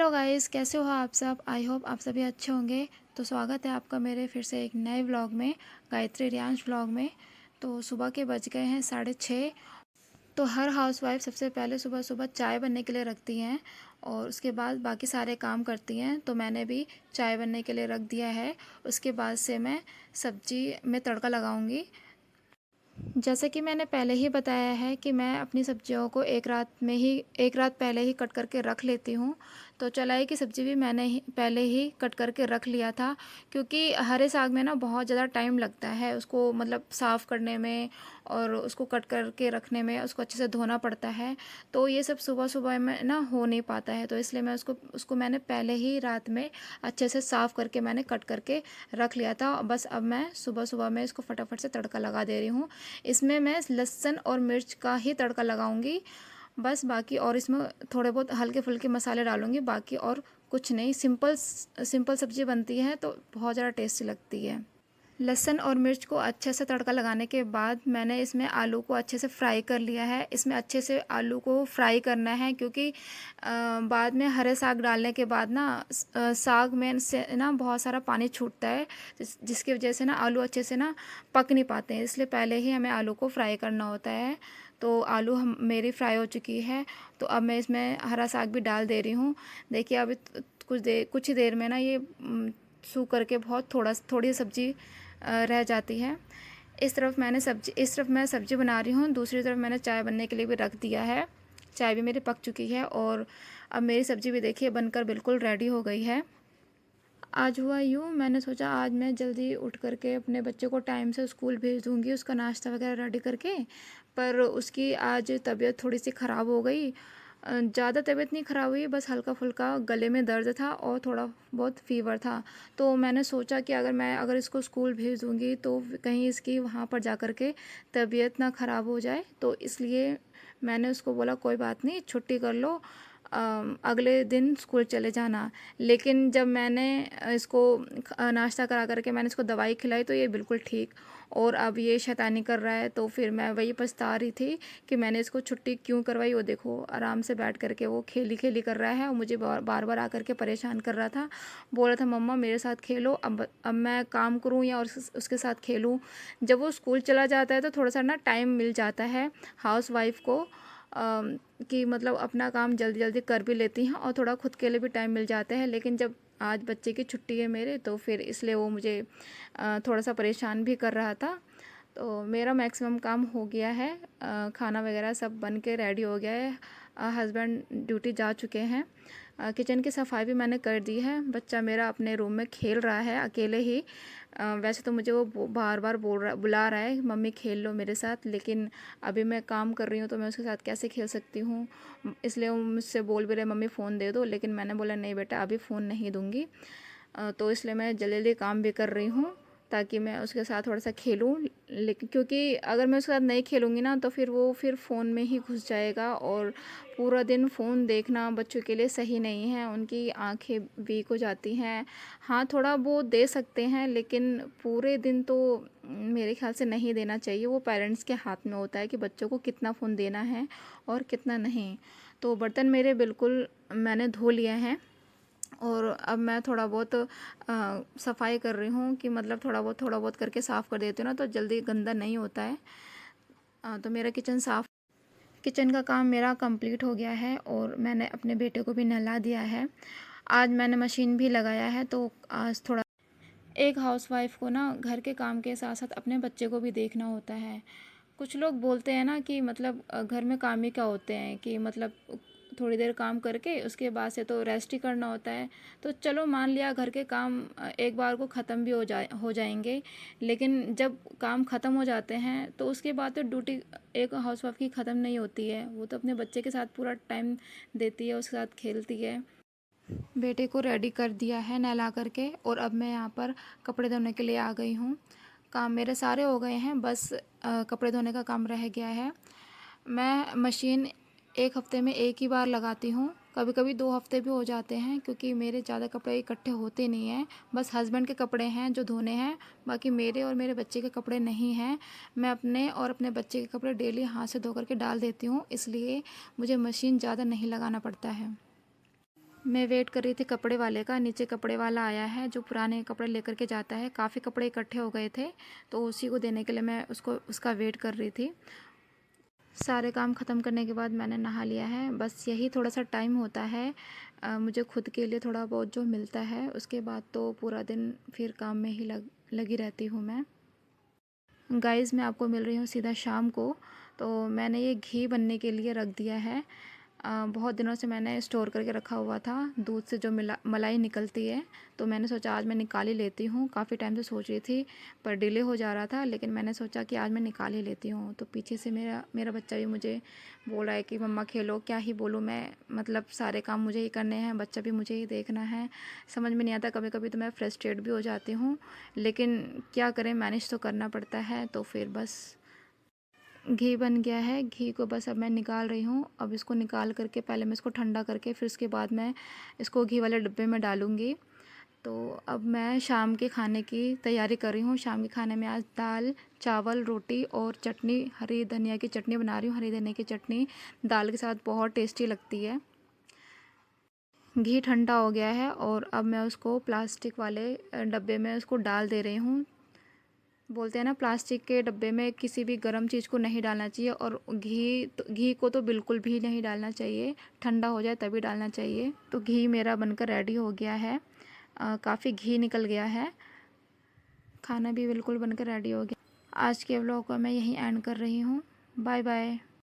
Hello guys, कैसे हो आप सब। आई होप आप सभी अच्छे होंगे। तो स्वागत है आपका मेरे फिर से एक नए व्लॉग में, गायत्री रियांश व्लॉग में। तो सुबह के बज गए हैं 6:30। तो हर हाउसवाइफ सबसे पहले सुबह सुबह चाय बनने के लिए रखती हैं और उसके बाद बाकी सारे काम करती हैं। तो मैंने भी चाय बनने के लिए रख दिया है। उसके बाद से मैं सब्जी में तड़का लगाऊंगी। जैसे कि मैंने पहले ही बताया है कि मैं अपनी सब्जियों को एक रात पहले ही कट करके रख लेती हूँ। तो चलाई की सब्ज़ी भी मैंने पहले ही कट करके रख लिया था, क्योंकि हरे साग में ना बहुत ज़्यादा टाइम लगता है उसको, मतलब साफ़ करने में और उसको कट करके रखने में, उसको अच्छे से धोना पड़ता है। तो ये सब सुबह सुबह में ना हो नहीं पाता है, तो इसलिए मैं उसको मैंने पहले ही रात में अच्छे से साफ़ करके मैंने कट करके रख लिया था। बस अब मैं सुबह सुबह में इसको फटाफट से तड़का लगा दे रही हूँ। इसमें मैं लहसुन और मिर्च का ही तड़का लगाऊंगी बस, बाकी और इसमें थोड़े बहुत हल्के फुल्के मसाले डालूंगी, बाकी और कुछ नहीं। सिंपल सिंपल सब्ज़ी बनती है तो बहुत ज़्यादा टेस्टी लगती है। लहसुन और मिर्च को अच्छे से तड़का लगाने के बाद मैंने इसमें आलू को अच्छे से फ्राई कर लिया है। इसमें अच्छे से आलू को फ्राई करना है, क्योंकि बाद में हरे साग डालने के बाद ना साग में से ना बहुत सारा पानी छूटता है, जिसकी वजह से ना आलू अच्छे से ना पक नहीं पाते हैं। इसलिए पहले ही हमें आलू को फ्राई करना होता है। तो आलू हम मेरी फ्राई हो चुकी है। तो अब मैं इसमें हरा साग भी डाल दे रही हूँ। देखिए अभी कुछ ही देर में ना ये सूख करके बहुत थोड़ी सब्ज़ी रह जाती है। इस तरफ मैं सब्ज़ी बना रही हूँ, दूसरी तरफ मैंने चाय बनने के लिए भी रख दिया है। चाय भी मेरी पक चुकी है और अब मेरी सब्ज़ी भी देखिए बनकर बिल्कुल रेडी हो गई है। आज हुआ यूँ, मैंने सोचा आज मैं जल्दी उठ करके अपने बच्चे को टाइम से स्कूल भेज दूँगी, उसका नाश्ता वगैरह रेडी करके। पर उसकी आज तबीयत थोड़ी सी ख़राब हो गई। ज़्यादा तबीयत नहीं ख़राब हुई, बस हल्का फुल्का गले में दर्द था और थोड़ा बहुत फ़ीवर था। तो मैंने सोचा कि अगर इसको स्कूल भेज दूँगी तो कहीं इसकी वहाँ पर जा कर के तबीयत ना ख़राब हो जाए। तो इसलिए मैंने उसको बोला कोई बात नहीं, छुट्टी कर लो, अगले दिन स्कूल चले जाना। लेकिन जब मैंने इसको नाश्ता करा करके मैंने इसको दवाई खिलाई तो ये बिल्कुल ठीक, और अब ये शैतानी कर रहा है। तो फिर मैं वही पछता रही थी कि मैंने इसको छुट्टी क्यों करवाई। वो देखो आराम से बैठ करके वो खेली खेली कर रहा है और मुझे बार बार आकर के परेशान कर रहा था। बोल रहा था मम्मा मेरे साथ खेलो, अब मैं काम करूँ या उसके साथ खेलूँ। जब वो स्कूल चला जाता है तो थोड़ा सा ना टाइम मिल जाता है हाउस वाइफ को, कि मतलब अपना काम जल्दी जल्दी कर भी लेती हैं और थोड़ा खुद के लिए भी टाइम मिल जाता है। लेकिन जब आज बच्चे की छुट्टी है मेरे, तो फिर इसलिए वो मुझे थोड़ा सा परेशान भी कर रहा था। तो मेरा मैक्सिमम काम हो गया है, खाना वगैरह सब बन के रेडी हो गया है। हस्बैंड ड्यूटी जा चुके हैं। किचन की सफाई भी मैंने कर दी है। बच्चा मेरा अपने रूम में खेल रहा है अकेले ही। वैसे तो मुझे वो बार बार बुला रहा है मम्मी खेल लो मेरे साथ, लेकिन अभी मैं काम कर रही हूँ तो मैं उसके साथ कैसे खेल सकती हूँ। इसलिए वो मुझसे बोल भी रहे मम्मी फ़ोन दे दो, लेकिन मैंने बोला नहीं बेटा अभी फ़ोन नहीं दूँगी। तो इसलिए मैं जल्दी जल्दी काम भी कर रही हूँ ताकि मैं उसके साथ थोड़ा सा खेलूँ। लेकिन क्योंकि अगर मैं उसके साथ नहीं खेलूँगी ना तो फिर फ़ोन में ही घुस जाएगा, और पूरा दिन फ़ोन देखना बच्चों के लिए सही नहीं है, उनकी आंखें वीक हो जाती हैं। हाँ थोड़ा वो दे सकते हैं, लेकिन पूरे दिन तो मेरे ख्याल से नहीं देना चाहिए। वो पेरेंट्स के हाथ में होता है कि बच्चों को कितना फ़ोन देना है और कितना नहीं। तो बर्तन मेरे बिल्कुल मैंने धो लिए हैं और अब मैं थोड़ा बहुत सफाई कर रही हूँ, कि मतलब थोड़ा बहुत करके साफ़ कर देती हूँ ना तो जल्दी गंदा नहीं होता है। तो मेरा किचन का काम मेरा कंप्लीट हो गया है और मैंने अपने बेटे को भी नहला दिया है। आज मैंने मशीन भी लगाया है, तो आज थोड़ा एक हाउसवाइफ को ना घर के काम के साथ साथ अपने बच्चे को भी देखना होता है। कुछ लोग बोलते हैं ना कि मतलब घर में काम ही क्या होते हैं, कि मतलब थोड़ी देर काम करके उसके बाद से तो रेस्ट ही करना होता है। तो चलो मान लिया घर के काम एक बार को ख़त्म भी हो जाएंगे, लेकिन जब काम ख़त्म हो जाते हैं तो उसके बाद तो ड्यूटी एक हाउसवाइफ की ख़त्म नहीं होती है। वो तो अपने बच्चे के साथ पूरा टाइम देती है, उसके साथ खेलती है। बेटे को रेडी कर दिया है नहला करके, और अब मैं यहाँ पर कपड़े धोने के लिए आ गई हूँ। काम मेरे सारे हो गए हैं, बस कपड़े धोने का काम रह गया है। मैं मशीन एक हफ़्ते में एक ही बार लगाती हूँ, कभी कभी 2 हफ्ते भी हो जाते हैं, क्योंकि मेरे ज़्यादा कपड़े इकट्ठे होते नहीं हैं। बस हस्बैंड के कपड़े हैं जो धोने हैं, बाकी मेरे और मेरे बच्चे के कपड़े नहीं हैं। मैं अपने और अपने बच्चे के कपड़े डेली हाथ से धो करके डाल देती हूँ, इसलिए मुझे मशीन ज़्यादा नहीं लगाना पड़ता है। मैं वेट कर रही थी कपड़े वाले का। नीचे कपड़े वाला आया है जो पुराने कपड़े लेकर के जाता है। काफ़ी कपड़े इकट्ठे हो गए थे तो उसी को देने के लिए मैं उसका वेट कर रही थी। सारे काम ख़त्म करने के बाद मैंने नहा लिया है। बस यही थोड़ा सा टाइम होता है मुझे खुद के लिए थोड़ा बहुत जो मिलता है। उसके बाद तो पूरा दिन फिर काम में ही लगी रहती हूँ मैं। गाइस, मैं आपको मिल रही हूँ सीधा शाम को। तो मैंने ये घी बनने के लिए रख दिया है। बहुत दिनों से मैंने स्टोर करके रखा हुआ था। दूध से जो मलाई निकलती है तो मैंने सोचा आज मैं निकाल ही लेती हूँ। काफ़ी टाइम से सोच रही थी पर डिले हो जा रहा था, लेकिन मैंने सोचा कि आज मैं निकाल ही लेती हूँ। तो पीछे से मेरा बच्चा भी मुझे बोल रहा है कि मम्मा खेलो। क्या ही बोलूँ मैं, मतलब सारे काम मुझे ही करने हैं, बच्चा भी मुझे ही देखना है। समझ में नहीं आता। कभी कभी तो मैं फ्रस्ट्रेट भी हो जाती हूँ, लेकिन क्या करें, मैनेज तो करना पड़ता है। तो फिर बस घी बन गया है। घी को बस अब मैं निकाल रही हूँ। अब इसको निकाल करके पहले मैं इसको ठंडा करके फिर उसके बाद मैं इसको घी वाले डिब्बे में डालूँगी। तो अब मैं शाम के खाने की तैयारी कर रही हूँ। शाम के खाने में आज दाल चावल रोटी और चटनी, हरी धनिया की चटनी बना रही हूँ। हरी धनिया की चटनी दाल के साथ बहुत टेस्टी लगती है। घी ठंडा हो गया है और अब मैं उसको प्लास्टिक वाले डब्बे में उसको डाल दे रही हूँ। बोलते हैं ना, प्लास्टिक के डब्बे में किसी भी गर्म चीज़ को नहीं डालना चाहिए, और घी को तो बिल्कुल भी नहीं डालना चाहिए। ठंडा हो जाए तभी डालना चाहिए। तो घी मेरा बनकर रेडी हो गया है। काफ़ी घी निकल गया है। खाना भी बिल्कुल बनकर रेडी हो गया। आज के व्लॉग को मैं यहीं एंड कर रही हूँ। Bye bye.